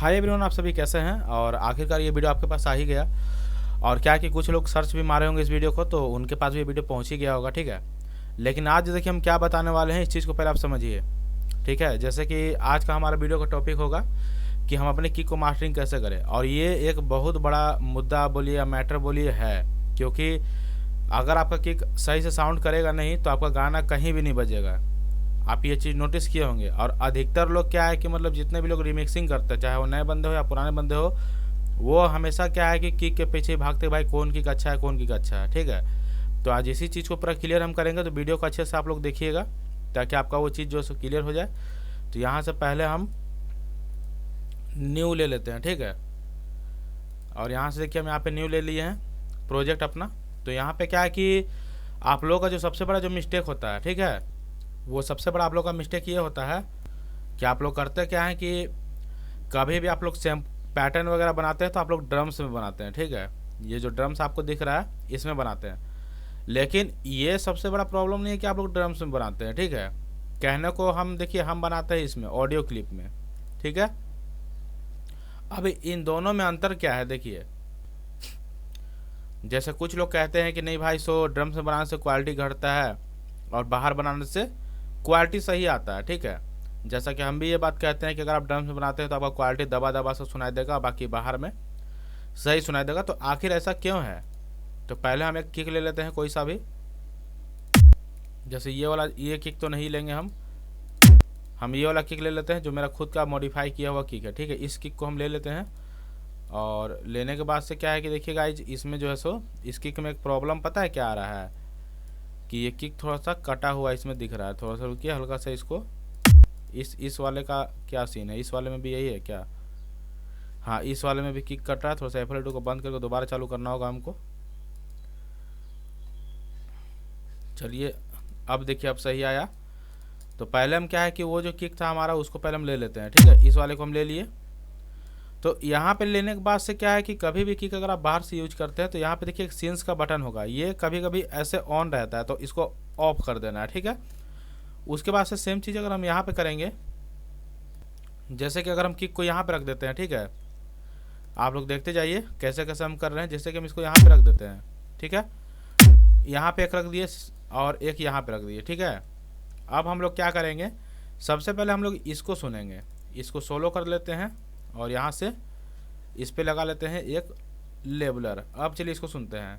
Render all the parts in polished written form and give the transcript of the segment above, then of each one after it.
Hi everyone, आप सभी कैसे हैं। और आखिरकार ये वीडियो आपके पास आ ही गया। और क्या कि कुछ लोग सर्च भी मारे होंगे इस वीडियो को, तो उनके पास भी ये वीडियो पहुंच ही गया होगा। ठीक है, लेकिन आज देखिए हम क्या बताने वाले हैं, इस चीज़ को पहले आप समझिए। ठीक है, जैसे कि आज का हमारा वीडियो का टॉपिक होगा कि हम अपने किक को मास्टरिंग कैसे करें। और ये एक बहुत बड़ा मुद्दा बोलिए या मैटर बोलिए है, क्योंकि अगर आपका किक सही से साउंड करेगा नहीं तो आपका गाना कहीं भी नहीं बजेगा। आप ये चीज़ नोटिस किए होंगे। और अधिकतर लोग क्या है कि मतलब जितने भी लोग रिमिक्सिंग करते हैं, चाहे वो नए बंदे हो या पुराने बंदे हो, वो हमेशा क्या है कि किक के पीछे भागते भाई कौन किक अच्छा है, कौन किक अच्छा है। ठीक है, तो आज इसी चीज़ को पूरा क्लियर हम करेंगे, तो वीडियो को अच्छे से आप लोग देखिएगा ताकि आपका वो चीज़ जो है क्लियर हो जाए। तो यहाँ से पहले हम न्यू ले लेते हैं। ठीक है, और यहाँ से देखिए हम यहाँ पे न्यू ले लिए हैं प्रोजेक्ट अपना। तो यहाँ पे क्या है कि आप लोगों का जो सबसे बड़ा जो मिस्टेक होता है, ठीक है, वो सबसे बड़ा आप लोग का मिस्टेक ये होता है कि आप लोग करते क्या है कि कभी भी आप लोग सेम पैटर्न वगैरह बनाते हैं तो आप लोग ड्रम्स में बनाते हैं। ठीक है, ये जो ड्रम्स आपको दिख रहा है इसमें बनाते हैं, लेकिन ये सबसे बड़ा प्रॉब्लम नहीं है कि आप लोग ड्रम्स में बनाते हैं। ठीक है, कहने को हम देखिए हम बनाते हैं इसमें ऑडियो क्लिप में। ठीक है, अब इन दोनों में अंतर क्या है देखिए। जैसे कुछ लोग कहते हैं कि नहीं भाई सो ड्रम्स में बनाने से क्वालिटी घटता है और बाहर बनाने से क्वालिटी सही आता है। ठीक है, जैसा कि हम भी ये बात कहते हैं कि अगर आप ड्रम्स में बनाते हैं तो आपका क्वालिटी दबा दबा से सुनाई देगा, बाकी बाहर में सही सुनाई देगा। तो आखिर ऐसा क्यों है? तो पहले हम एक किक ले लेते हैं कोई सा भी। जैसे ये वाला, ये किक तो नहीं लेंगे हम ये वाला किक ले लेते हैं जो मेरा खुद का मॉडिफाई किया हुआ किक है। ठीक है, इस किक को हम ले लेते हैं। और लेने के बाद से क्या है कि देखिए गाइज, इसमें जो है सो इस किक में एक प्रॉब्लम पता है क्या आ रहा है कि ये किक थोड़ा सा कटा हुआ इसमें दिख रहा है। थोड़ा सा रुकिए, हल्का सा इसको, इस वाले का क्या सीन है, इस वाले में भी यही है क्या? हाँ, इस वाले में भी किक कट रहा है। थोड़ा सा F2 को बंद करके दोबारा चालू करना होगा हमको। चलिए, अब देखिए अब सही आया। तो पहले हम क्या है कि वो जो किक था हमारा उसको पहले हम ले लेते हैं। ठीक है, इस वाले को हम ले लिए। तो यहाँ पे लेने के बाद से क्या है कि कभी भी किक अगर आप बाहर से यूज करते हैं तो यहाँ पे देखिए एक सीन्स का बटन होगा, ये कभी कभी ऐसे ऑन रहता है तो इसको ऑफ कर देना है। ठीक है, उसके बाद से सेम चीज़ अगर हम यहाँ पे करेंगे, जैसे कि अगर हम किक को यहाँ पे रख देते हैं। ठीक है, आप लोग देखते जाइए कैसे कैसे हम कर रहे हैं। जैसे कि हम इसको यहाँ पे रख देते हैं। ठीक है, यहाँ पे एक रख दिए और एक यहाँ पे रख दिए। ठीक है, अब हम लोग क्या करेंगे, सबसे पहले हम लोग इसको सुनेंगे, इसको सोलो कर लेते हैं और यहाँ से इस पे लगा लेते हैं एक लेबलर। अब चलिए इसको सुनते हैं।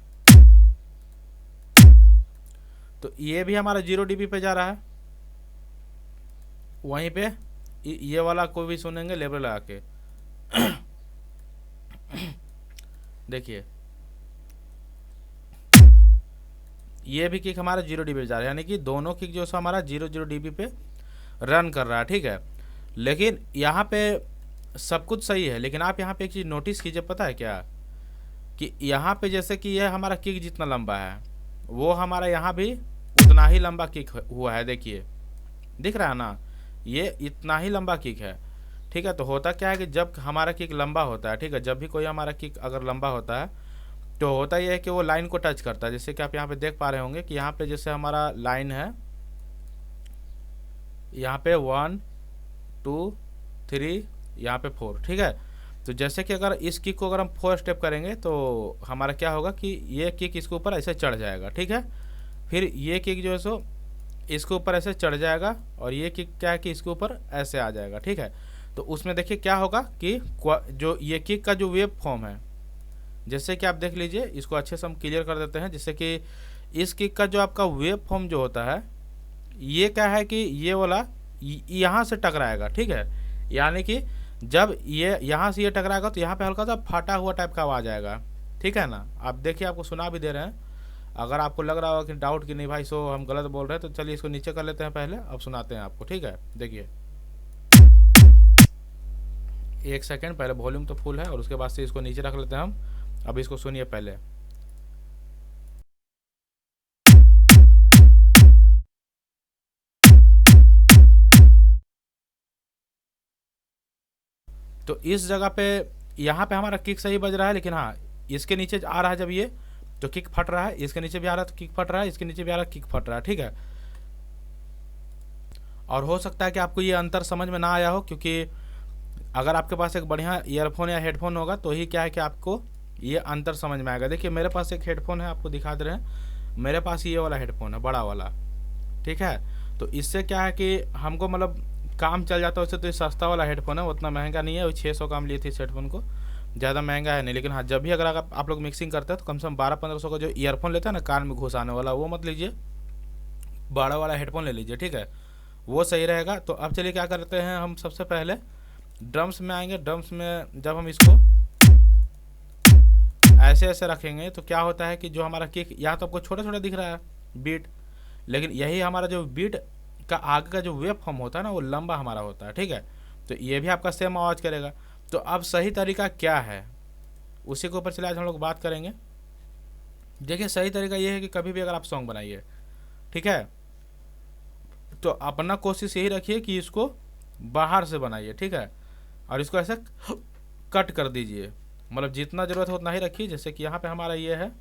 तो ये भी हमारा 0 dB पे जा रहा है। वहीं पे ये वाला को भी सुनेंगे लेबल लगा के। देखिए ये भी किक हमारा 0 dB पे जा रहा है, यानी कि दोनों किक जो है हमारा 0 dB पे रन कर रहा है। ठीक है, लेकिन यहाँ पे सब कुछ सही है, लेकिन आप यहाँ पे एक चीज़ नोटिस कीजिए, पता है क्या, कि यहाँ पे जैसे कि यह हमारा किक जितना लंबा है वो हमारा यहाँ भी उतना ही लंबा किक हुआ है। देखिए दिख रहा है ना, ये इतना ही लंबा किक है। ठीक है, तो होता क्या है कि जब हमारा किक लंबा होता है, ठीक है, जब भी कोई हमारा किक अगर लंबा होता है तो होता ही है कि वो लाइन को टच करता है। जैसे कि आप यहाँ पे देख पा रहे होंगे कि यहाँ पे जैसे हमारा लाइन है, यहाँ पे 1 2 3, यहाँ पे 4। ठीक है, तो जैसे कि अगर इस किक को अगर हम 4 स्टेप करेंगे तो हमारा क्या होगा कि ये किक इसके ऊपर ऐसे चढ़ जाएगा। ठीक है, फिर ये किक जो है सो इसके ऊपर ऐसे चढ़ जाएगा और ये किक क्या है कि इसके ऊपर ऐसे आ जाएगा। ठीक है, तो उसमें देखिए क्या होगा कि जो ये किक का जो वेव फॉर्म है, जैसे कि आप देख लीजिए, इसको अच्छे से हम क्लियर कर देते हैं। जैसे कि इस किक का जो आपका वेव फॉर्म जो होता है, ये क्या है कि ये वाला यहाँ से टकराएगा। ठीक है, यानी कि जब ये यहाँ से ये टकराएगा तो यहाँ पे हल्का सा फटा हुआ टाइप का आवाज़ आएगा। ठीक है ना, आप देखिए आपको सुना भी दे रहे हैं। अगर आपको लग रहा होगा कि डाउट कि नहीं भाई सो हम गलत बोल रहे हैं, तो चलिए इसको नीचे कर लेते हैं पहले, अब सुनाते हैं आपको। ठीक है, देखिए 1 सेकेंड, पहले वॉल्यूम तो फुल है और उसके बाद से इसको नीचे रख लेते हैं हम। अब इसको सुनिए पहले। तो इस जगह पे यहाँ पे हमारा किक सही बज रहा है, लेकिन हाँ इसके नीचे आ रहा है जब ये तो किक फट रहा है, इसके नीचे भी आ रहा है तो किक फट रहा है, इसके नीचे भी आ रहा है किक फट रहा है। ठीक है, और हो सकता है कि आपको ये अंतर समझ में ना आया हो, क्योंकि अगर आपके पास एक बढ़िया ईयरफोन या हेडफोन होगा तो ही क्या है कि आपको ये अंतर समझ में आएगा। देखिए मेरे पास एक हेडफोन है, आपको दिखा दे रहे हैं, मेरे पास ये वाला हेडफोन है, बड़ा वाला, ठीक है। तो इससे क्या है कि हमको मतलब काम चल जाता है उससे। तो ये सस्ता वाला हेडफोन है, उतना महंगा नहीं है, 600 का हम लिए थे इस हेडफोन को, ज़्यादा महंगा है नहीं। लेकिन हाँ, जब भी अगर आप लोग मिक्सिंग करते हैं तो कम से कम 1200-1500 का जो ईयरफोन लेते हैं ना कान में घुसाने वाला, वो मत लीजिए, बड़ा वाला हेडफोन ले लीजिए, ठीक है, वो सही रहेगा। तो अब चलिए क्या करते हैं, हम सबसे पहले ड्रम्स में आएंगे। ड्रम्स में जब हम इसको ऐसे ऐसे रखेंगे तो क्या होता है कि जो हमारा किक, यहाँ तो आपको छोटा छोटा दिख रहा है बीट, लेकिन यही हमारा जो बीट का आगे का जो वेव फॉर्म होता है ना, वो लंबा हमारा होता है, ठीक है। तो ये भी आपका सेम आवाज़ करेगा। तो अब सही तरीका क्या है, उसी के ऊपर चले आज हम लोग बात करेंगे। देखिए सही तरीका ये है कि कभी भी अगर आप सॉन्ग बनाइए, ठीक है, तो अपना कोशिश यही रखिए कि इसको बाहर से बनाइए, ठीक है, और इसको ऐसे कट कर दीजिए। मतलब जितना ज़रूरत है उतना ही रखिए। जैसे कि यहाँ पे हमारा ये है,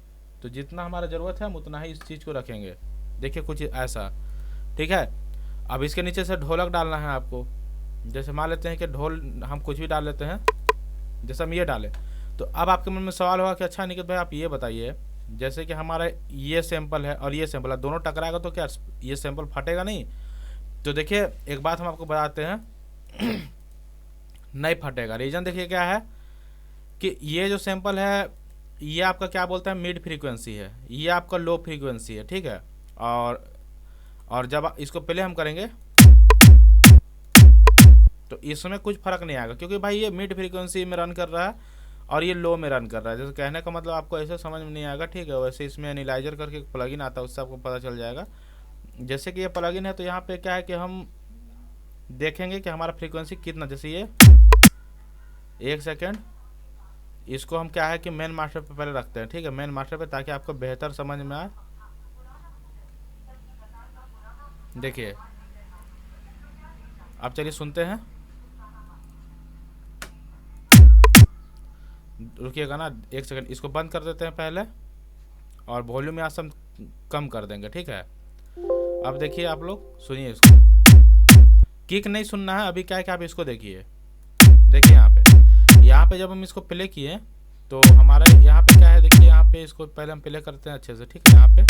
तो जितना हमारा ज़रूरत है हम उतना ही इस चीज़ को रखेंगे। देखिए कुछ ऐसा, ठीक है। अब इसके नीचे से ढोलक डालना है आपको। जैसे मान लेते हैं कि ढोल हम कुछ भी डाल लेते हैं, जैसे हम ये डालें। तो अब आपके मन में सवाल होगा कि अच्छा निकित भाई आप ये बताइए, जैसे कि हमारा ये सैंपल है और ये सैंपल है, दोनों टकराएगा तो क्या ये सैंपल फटेगा नहीं? तो देखिए एक बात हम आपको बताते हैं नहीं फटेगा। रीज़न देखिए क्या है कि ये जो सैंपल है ये आपका क्या बोलते हैं, मिड फ्रीक्वेंसी है, ये आपका लो फ्रीक्वेंसी है, ठीक है। और जब इसको पहले हम करेंगे तो इसमें कुछ फ़र्क नहीं आएगा, क्योंकि भाई ये मिड फ्रीक्वेंसी में रन कर रहा है और ये लो में रन कर रहा है। जैसे कहने का मतलब आपको ऐसे समझ में नहीं आएगा, ठीक है। वैसे इसमें एनालाइजर करके एक प्लगइन आता है, उससे आपको पता चल जाएगा। जैसे कि ये प्लगइन है तो यहाँ पे क्या है कि हम देखेंगे कि हमारा फ्रीक्वेंसी कितना, जैसे ये 1 सेकेंड, इसको हम क्या है कि मेन मास्टर पे पहले रखते हैं, ठीक है, मेन मास्टर पे, ताकि आपको बेहतर समझ में आए। देखिए अब चलिए सुनते हैं, रुकिएगा ना 1 सेकेंड, इसको बंद कर देते हैं पहले और वॉल्यूम यहाँ से हम कम कर देंगे, ठीक है। अब देखिए आप लोग सुनिए इसको, किक नहीं सुनना है अभी, क्या है कि आप इसको देखिए। देखिए यहाँ पे जब हम इसको प्ले किए तो हमारा यहाँ पे क्या है, देखिए यहाँ पे इसको पहले हम प्ले करते हैं अच्छे से, ठीक है। यहाँ पे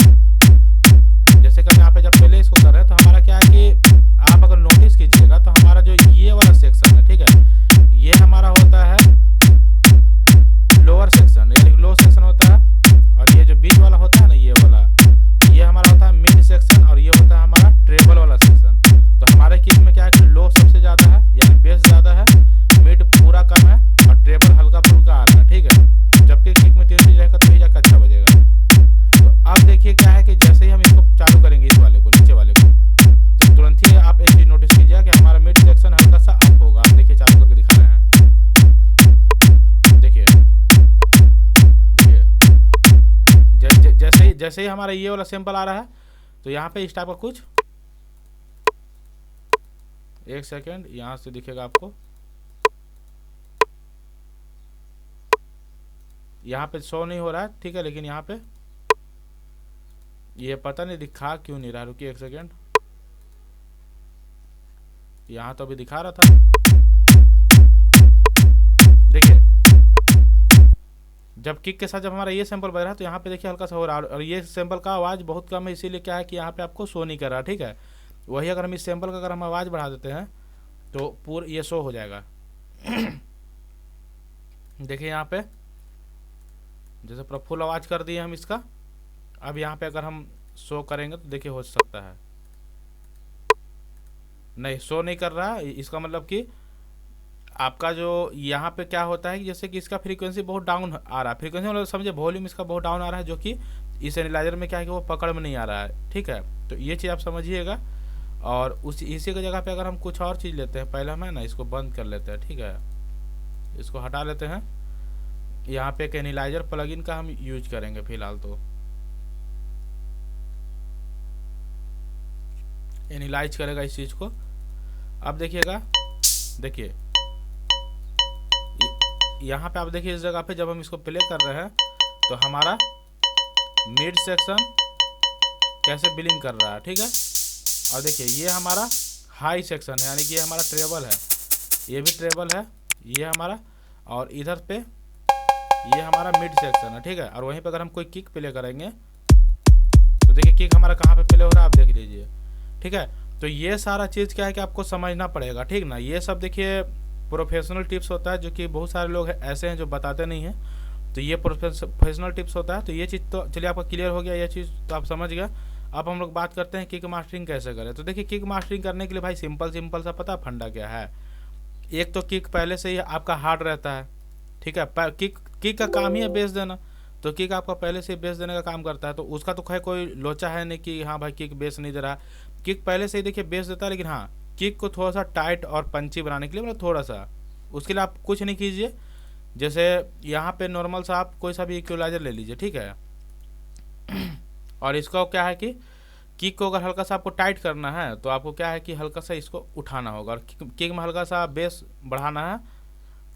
जैसे कि हम यहाँ पे जब पहले इसको कर रहे हैं तो हमारा क्या है कि आप अगर नोटिस कीजिएगा तो हमारा जो ये वाला सेक्शन है, ठीक है, ये हमारा होता है लोअर सेक्शन, यानी लो सेक्शन होता है। और ये जो बीच वाला होता है ना, ये वाला, ये हमारा होता है मिड सेक्शन, और ये होता है हमारा ट्रेबल वाला सेक्शन। तो हमारे किक में क्या है कि लो सबसे ज़्यादा है, यानी बेस ज़्यादा है, मिड पूरा कम है और ट्रेबल हल्का फुल्का आ रहा है, ठीक है। जबकि किक में तेज रहेगा तो ही जाकर अच्छा बजेगा। तो अब देखिए क्या है कि जैसे ही हम इसको चालू करेंगे, इस वाले को, नीचे वाले को, तो तुरंत ही आप एक चीज़ नोटिस कीजिए कि हमारा मिड सेक्शन हल्का सा अप होगा। आप देखिए चालू करके दिखा रहे हैं, देखिए जैसे ही हमारा ये वाला सैंपल आ रहा है तो यहाँ पे इस टाइप का कुछ, 1 सेकेंड, यहाँ से दिखेगा आपको, यहाँ पे शो नहीं हो रहा है, ठीक है, लेकिन यहाँ पे ये पता नहीं दिखा क्यों नहीं रहा। रुकिए 1 सेकेंड, यहाँ तो अभी दिखा रहा था। देखिए जब किक के साथ जब हमारा ये सैंपल बज रहा है तो यहाँ पे देखिए हल्का सा हो रहा है, और ये सैंपल का आवाज़ बहुत कम है, इसीलिए क्या है कि यहाँ पे आपको शो नहीं कर रहा, ठीक है। वही अगर हम इस सैंपल का अगर हम आवाज़ बढ़ा देते हैं तो पूरा ये शो हो जाएगा। देखिए यहाँ पे जैसे पूरा फुल आवाज़ कर दिए हम इसका। अब यहाँ पे अगर हम शो करेंगे तो देखिए हो सकता है नहीं, शो नहीं कर रहा है। इसका मतलब कि आपका जो यहाँ पे क्या होता है कि जैसे कि इसका फ्रीक्वेंसी बहुत डाउन आ रहा है, फ्रीक्वेंसी मतलब समझे वॉल्यूम इसका बहुत डाउन आ रहा है, जो कि इस एनालाइजर में क्या है कि वो पकड़ में नहीं आ रहा है, ठीक है। तो ये चीज़ आप समझिएगा। और इसी की जगह पे अगर हम कुछ और चीज़ लेते हैं, पहले हम है ना इसको बंद कर लेते हैं, ठीक है, इसको हटा लेते हैं। यहाँ पे एक एनालाइजर प्लगइन का हम यूज करेंगे फिलहाल, तो एनालाइज करेगा इस चीज़ को। अब देखिएगा, देखिए यहाँ पे आप देखिए इस जगह पे जब हम इसको प्ले कर रहे हैं तो हमारा मिड सेक्शन कैसे बिलिंग कर रहा है, ठीक है। और देखिए ये हमारा हाई सेक्शन है, यानी कि ये हमारा ट्रेबल है, ये भी ट्रेबल है, ये हमारा, और इधर पे ये हमारा मिड सेक्शन है, ठीक है। और वहीं पे अगर हम कोई किक प्ले करेंगे तो देखिए किक हमारा कहाँ पे प्ले हो रहा है, आप देख लीजिए, ठीक है। तो ये सारा चीज़ क्या है कि आपको समझना पड़ेगा, ठीक ना। ये सब देखिए प्रोफेशनल टिप्स होता है, जो कि बहुत सारे लोग ऐसे हैं जो बताते नहीं हैं। तो ये प्रोफेशनल टिप्स होता है। तो ये चीज़ तो चलिए आपका क्लियर हो गया, ये चीज़ तो आप समझ गया। अब हम लोग बात करते हैं किक मास्टरिंग कैसे करें। तो देखिए किक मास्टरिंग करने के लिए भाई सिंपल सा पता फंडा क्या है। एक तो किक पहले से ही आपका हार्ड रहता है, ठीक है। किक किक का काम ही है बेस देना, तो किक आपका पहले से बेस देने का काम करता है। तो उसका तो खैर कोई लोचा है नहीं कि हाँ भाई किक बेस नहीं दे रहा। किक पहले से ही देखिए बेस देता है, लेकिन हाँ किक को थोड़ा सा टाइट और पंची बनाने के लिए मतलब थोड़ा सा, उसके लिए आप कुछ नहीं कीजिए। जैसे यहाँ पे नॉर्मल सा आप कोई सा भी इक्वलाइजर ले लीजिए, ठीक है। और इसका क्या है कि किक को अगर हल्का सा आपको टाइट करना है तो आपको क्या है कि हल्का सा इसको उठाना होगा, और किक में हल्का सा बेस बढ़ाना है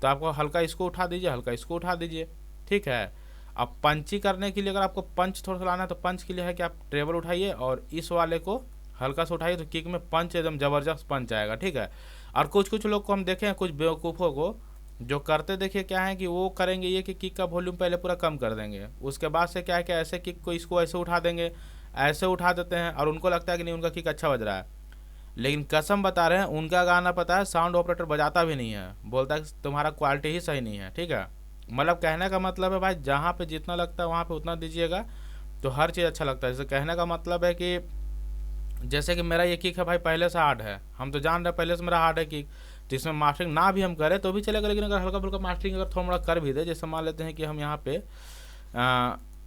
तो आपको हल्का इसको उठा दीजिए, हल्का इसको उठा दीजिए, ठीक है। अब पंची करने के लिए अगर आपको पंच थोड़ा सा लाना है तो पंच के लिए है कि आप ट्रेबल उठाइए और इस वाले को हल्का सा उठाइए, तो किक में पंच एकदम ज़बरदस्त पंच आएगा, ठीक है। और कुछ लोग को हम देखे हैं, कुछ बेवकूफ़ों को जो करते देखिए क्या है कि वो करेंगे ये कि किक का वॉल्यूम पहले पूरा कम कर देंगे, उसके बाद से क्या है कि ऐसे किक को इसको ऐसे उठा देंगे, ऐसे उठा देते हैं, और उनको लगता है कि नहीं उनका किक अच्छा बज रहा है। लेकिन कसम बता रहे हैं उनका गाना पता है साउंड ऑपरेटर बजाता भी नहीं है, बोलता है कि तुम्हारा क्वालिटी ही सही नहीं है, ठीक है। मतलब कहने का मतलब है भाई जहाँ पे जितना लगता है वहाँ पे उतना दीजिएगा, तो हर चीज़ अच्छा लगता है। जैसे कहने का मतलब है कि जैसे कि मेरा ये किक है भाई पहले से हार्ड है, हम तो जान रहे हैं पहले से मेरा हार्ड है किक, तो इसमें मास्टरिंग ना भी हम करें तो भी चलेगा। लेकिन अगर हल्का फुल्का मास्टरिंग अगर थोड़ा मोड़ा कर भी दे, जैसे मान लेते हैं कि हम यहाँ पे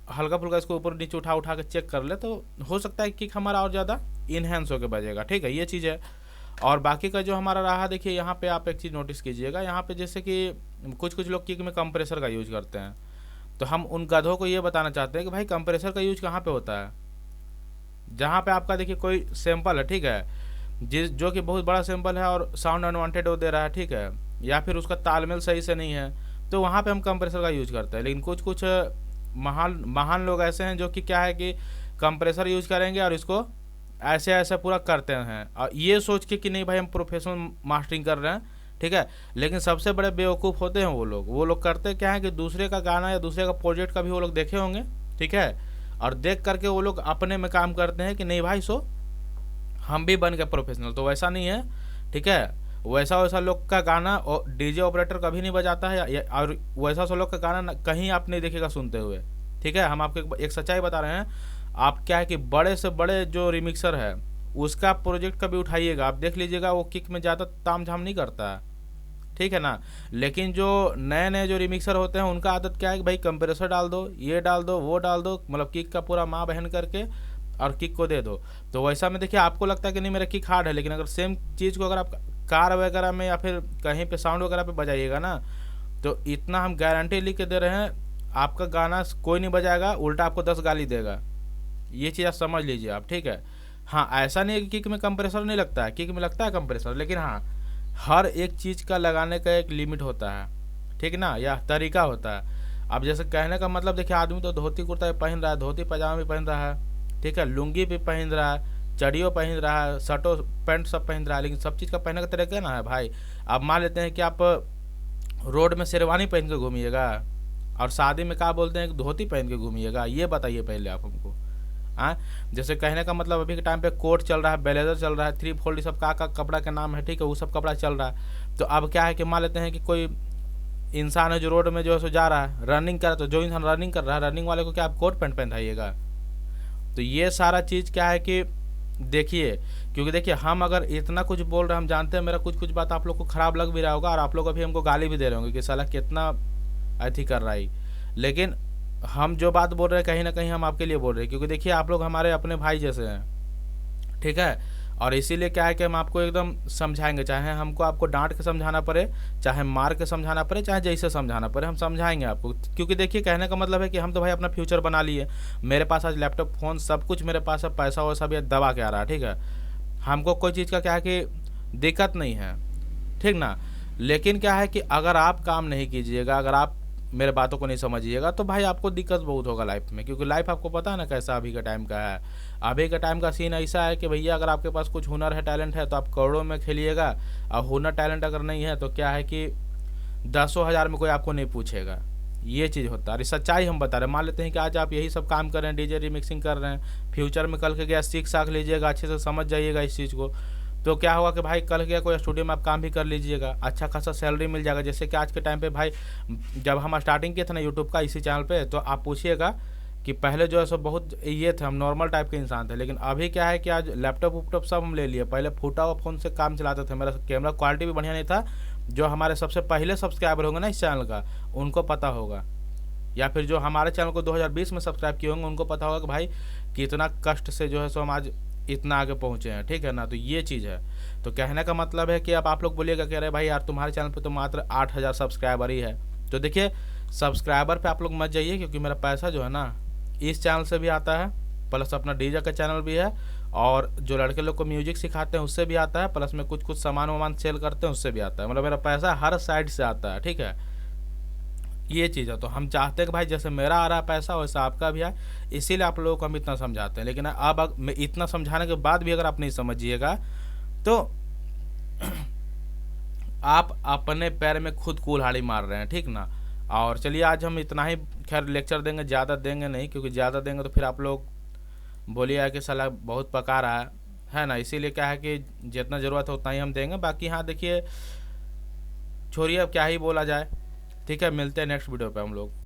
हल्का फुल्का इसको ऊपर नीचे उठा के चेक कर ले, तो हो सकता है किक हमारा और ज़्यादा इन्हेंस होकर बजेगा, ठीक है। ये चीज़ है। और बाकी का जो हमारा रहा देखिए यहाँ पे आप एक चीज़ नोटिस कीजिएगा, यहाँ पे जैसे कि कुछ लोग किक में कंप्रेसर का यूज़ करते हैं, तो हम उन गधों को ये बताना चाहते हैं कि भाई कंप्रेसर का यूज कहाँ पे होता है, जहाँ पे आपका देखिए कोई सैंपल है, ठीक है, जिस जो कि बहुत बड़ा सैंपल है और साउंड अनवांटेड वो दे रहा है, ठीक है, या फिर उसका तालमेल सही से नहीं है, तो वहाँ पे हम कंप्रेसर का यूज करते हैं। लेकिन कुछ महान लोग ऐसे हैं जो कि क्या है कि कंप्रेसर यूज करेंगे और इसको ऐसे ऐसे पूरा करते हैं, और ये सोच के कि नहीं भाई हम प्रोफेशनल मास्टरिंग कर रहे हैं, ठीक है। लेकिन सबसे बड़े बेवकूफ़ होते हैं वो लोग करते क्या है कि दूसरे का गाना या दूसरे का प्रोजेक्ट का भी वो लोग देखे होंगे, ठीक है, और देख करके वो लोग अपने में काम करते हैं कि नहीं भाई सो हम भी बन गए प्रोफेशनल। तो वैसा नहीं है, ठीक है। वैसा लोग का गाना और डीजे ऑपरेटर कभी नहीं बजाता है, और वैसा लोग का गाना कहीं आप नहीं देखेगा सुनते हुए, ठीक है। हम आपको एक सच्चाई बता रहे हैं। आप क्या है कि बड़े से बड़े जो रिमिक्सर है उसका प्रोजेक्ट कभी उठाइएगा, आप देख लीजिएगा वो किक में ज़्यादा ताम झाम नहीं करता है, ठीक है ना। लेकिन जो नए जो रिमिक्सर होते हैं उनका आदत क्या है कि भाई कंप्रेसर डाल दो, ये डाल दो, वो डाल दो, मतलब किक का पूरा माँ बहन करके और किक को दे दो। तो वैसा में देखिए आपको लगता है कि नहीं मेरा किक हार्ड है, लेकिन अगर सेम चीज़ को अगर आप कार वगैरह में या फिर कहीं पे साउंड वगैरह पे बजाइएगा ना, तो इतना हम गारंटी लिख के दे रहे हैं आपका गाना कोई नहीं बजाएगा, उल्टा आपको 10 गाली देगा। ये चीज़ आप समझ लीजिए आप, ठीक है। हाँ ऐसा नहीं है कि किक में कंप्रेसर नहीं लगता है, किक में लगता है कंप्रेसर, लेकिन हाँ हर एक चीज़ का लगाने का एक लिमिट होता है, ठीक ना, या तरीका होता है। अब जैसे कहने का मतलब देखिए आदमी तो धोती कुर्ता भी पहन रहा है, धोती पजामा भी पहन रहा है, ठीक है, लुंगी भी पहन रहा है, चड़ियों पहन रहा है, शर्टो पैंट सब पहन रहा है, लेकिन सब चीज़ का पहनने का तरीका ना है भाई। अब मान लेते हैं कि आप रोड में शेरवानी पहन के घूमिएगा और शादी में क्या बोलते हैं कि धोती पहन के घूमिएगा, ये बताइए पहले आप हमको। हाँ जैसे कहने का मतलब अभी के टाइम पे कोट चल रहा है, ब्लेजर चल रहा है, 3 फोल्ड, सब का कपड़ा का नाम है, ठीक है, वो सब कपड़ा चल रहा है। तो अब क्या है कि मान लेते हैं कि कोई इंसान है जो रोड में जो है सो जा रहा है, रनिंग कर रहा है, तो जो इंसान रनिंग कर रहा है रनिंग वाले को क्या आप कोट पैंट पहनाइएगा। तो ये सारा चीज़ क्या है कि देखिए, क्योंकि देखिए हम अगर इतना कुछ बोल रहे हैं, हम जानते हैं मेरा कुछ बात आप लोग को खराब लग भी रहा होगा और आप लोग अभी हमको गाली भी दे रहे होंगे कि साला कितना अथी कर रहा है, लेकिन हम जो बात बोल रहे हैं कहीं ना कहीं हम आपके लिए बोल रहे हैं, क्योंकि देखिए आप लोग हमारे अपने भाई जैसे हैं, ठीक है। और इसीलिए क्या है कि हम आपको एकदम समझाएंगे, चाहे हमको आपको डांट के समझाना पड़े, चाहे मार के समझाना पड़े, चाहे जैसे समझाना पड़े, हम समझाएंगे आपको। क्योंकि देखिए कहने का मतलब है कि हम तो भाई अपना फ्यूचर बना लिए, मेरे पास आज लैपटॉप फोन सब कुछ मेरे पास है, पैसा वैसा भी दबा के आ रहा है, ठीक है, हमको कोई चीज़ का क्या है कि दिक्कत नहीं है, ठीक ना। लेकिन क्या है कि अगर आप काम नहीं कीजिएगा, अगर आप मेरे बातों को नहीं समझिएगा तो भाई आपको दिक्कत बहुत होगा लाइफ में, क्योंकि लाइफ आपको पता है ना कैसा अभी का टाइम का है। अभी का टाइम का सीन ऐसा है कि भैया अगर आपके पास कुछ हुनर है, टैलेंट है, तो आप करोड़ों में खेलिएगा, और हुनर टैलेंट अगर नहीं है तो क्या है कि 10,000 में कोई आपको नहीं पूछेगा। ये चीज़ होता है, अरे सच्चाई हम बता रहे हैं। मान लेते हैं कि आज आप यही सब काम कर रहे हैं, डीजे रिमिक्सिंग कर रहे हैं, फ्यूचर में कल के गया सीख साख लीजिएगा, अच्छे से समझ जाइएगा इस चीज़ को, तो क्या होगा कि भाई कल गया कोई स्टूडियो में आप काम भी कर लीजिएगा, अच्छा खासा सैलरी मिल जाएगा। जैसे कि आज के टाइम पे भाई, जब हम स्टार्टिंग किए थे ना यूट्यूब का इसी चैनल पे, तो आप पूछिएगा कि पहले जो है सो बहुत ये थे, हम नॉर्मल टाइप के इंसान थे, लेकिन अभी क्या है कि आज लैपटॉप वैपटॉप सब हम ले लिए। पहले फूटा हुआ फ़ोन से काम चलाते थे, मेरा कैमरा क्वालिटी भी बढ़िया नहीं था। जो हमारे सबसे पहले सब्सक्राइबर होंगे ना इस चैनल का, उनको पता होगा, या फिर जो हमारे चैनल को 2020 में सब्सक्राइब किए होंगे उनको पता होगा कि भाई कितना कष्ट से जो है सो हम आज इतना आगे पहुंचे हैं, ठीक है ना। तो ये चीज़ है। तो कहने का मतलब है कि अब आप लोग बोलिएगा कि अरे भाई यार तुम्हारे चैनल पे तो मात्र 8,000 सब्सक्राइबर ही है। तो देखिए, सब्सक्राइबर पे आप लोग मत जाइए, क्योंकि मेरा पैसा जो है ना इस चैनल से भी आता है, प्लस अपना डीजे का चैनल भी है, और जो लड़के लोग को म्यूजिक सिखाते हैं उससे भी आता है, प्लस में कुछ कुछ सामान वामान सेल करते हैं उससे भी आता है। मतलब मेरा पैसा हर साइड से आता है, ठीक है। ये चीज़ है। तो हम चाहते हैं कि भाई जैसे मेरा आ रहा पैसा वैसा आपका भी आए, इसीलिए आप लोगों को हम इतना समझाते हैं। लेकिन अब मैं इतना समझाने के बाद भी अगर आप नहीं समझिएगा तो आप अपने पैर में खुद कुल्हाड़ी मार रहे हैं, ठीक ना। और चलिए आज हम इतना ही खैर लेक्चर देंगे, ज़्यादा देंगे नहीं, क्योंकि ज़्यादा देंगे तो फिर आप लोग बोलिए कि साला बहुत पका रहा है ना। इसीलिए क्या है कि जितना ज़रूरत है उतना ही हम देंगे। बाकी हाँ देखिए, छोड़िए अब क्या ही बोला जाए। ठीक है, मिलते हैं नेक्स्ट वीडियो पे हम लोग।